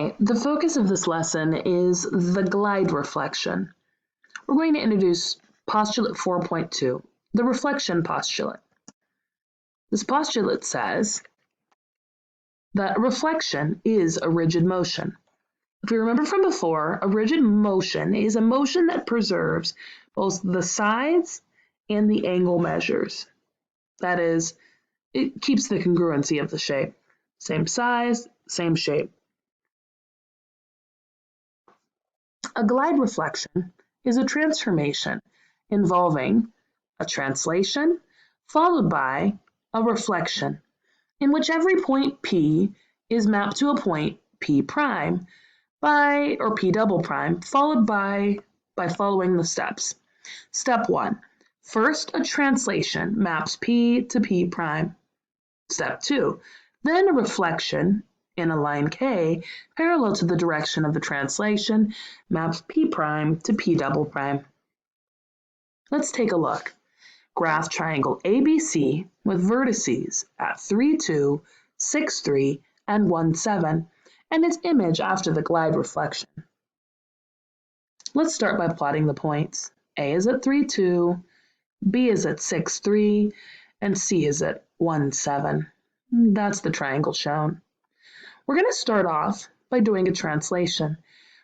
right, the focus of this lesson is the glide reflection. We're going to introduce postulate 4.2, the reflection postulate. This postulate says that a reflection is a rigid motion. If you remember from before, a rigid motion is a motion that preserves both the sides and the angle measures. That is, it keeps the congruency of the shape. Same size, same shape. A glide reflection is a transformation involving a translation followed by a reflection, in which every point P is mapped to a point P prime or P double prime, followed by following the steps. Step 1. First, a translation maps P to P prime. Step 2. Then a reflection in a line K, parallel to the direction of the translation, maps P prime to P double prime. Let's take a look. Graph triangle ABC with vertices at 3, 2, 6, 3, and 1, 7, and its image after the glide reflection. Let's start by plotting the points. A is at 3, 2, B is at 6, 3, and C is at 1, 7. That's the triangle shown. We're going to start off by doing a translation.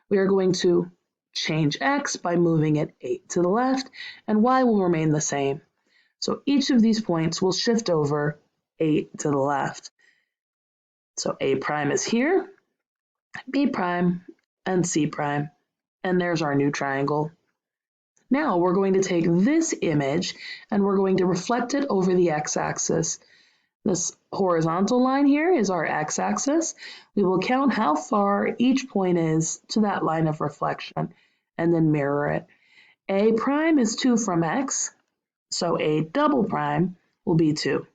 We are going to change X by moving it 8 to the left, and Y will remain the same. So each of these points will shift over 8 to the left. So A prime is here, B prime, and C prime. And there's our new triangle. Now we're going to take this image and we're going to reflect it over the x-axis. This horizontal line here is our x-axis. We will count how far each point is to that line of reflection and then mirror it. A prime is 2 from x, so A double prime will be 2.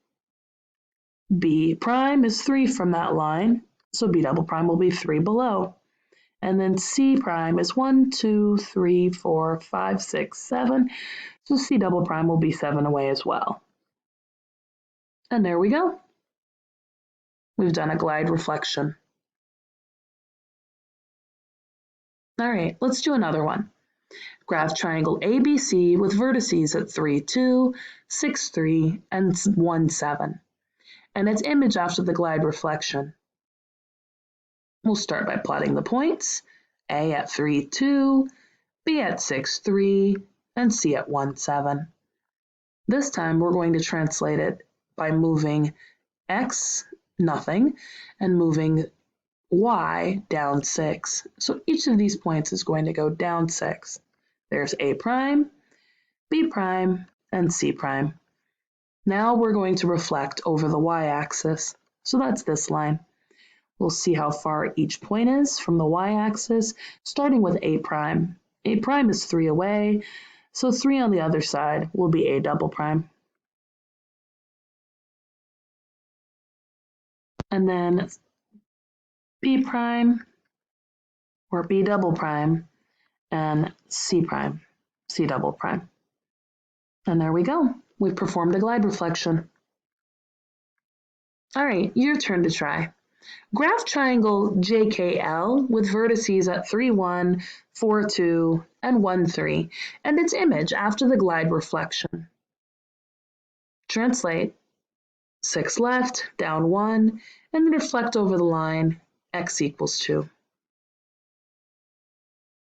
B prime is 3 from that line, so B double prime will be 3 below. And then C prime is 1, 2, 3, 4, 5, 6, 7, so C double prime will be 7 away as well. And there we go. We've done a glide reflection. All right, let's do another one. Graph triangle ABC with vertices at 3, 2, 6, 3, and 1, 7, and its image after the glide reflection. We'll start by plotting the points, A at 3, 2, B at 6, 3, and C at 1, 7. This time we're going to translate it by moving X, nothing, and moving Y down 6. So each of these points is going to go down 6. There's A prime, B prime, and C prime. Now we're going to reflect over the y-axis. So that's this line. We'll see how far each point is from the y-axis, starting with A prime. A prime is 3 away, so 3 on the other side will be A double prime. And then B prime, or B double prime, and C prime, C double prime. And there we go. We've performed a glide reflection. All right, your turn to try. Graph triangle JKL with vertices at 3, 1, 4, 2, and 1, 3, and its image after the glide reflection. Translate 6 left, down 1, and then reflect over the line, x equals 2.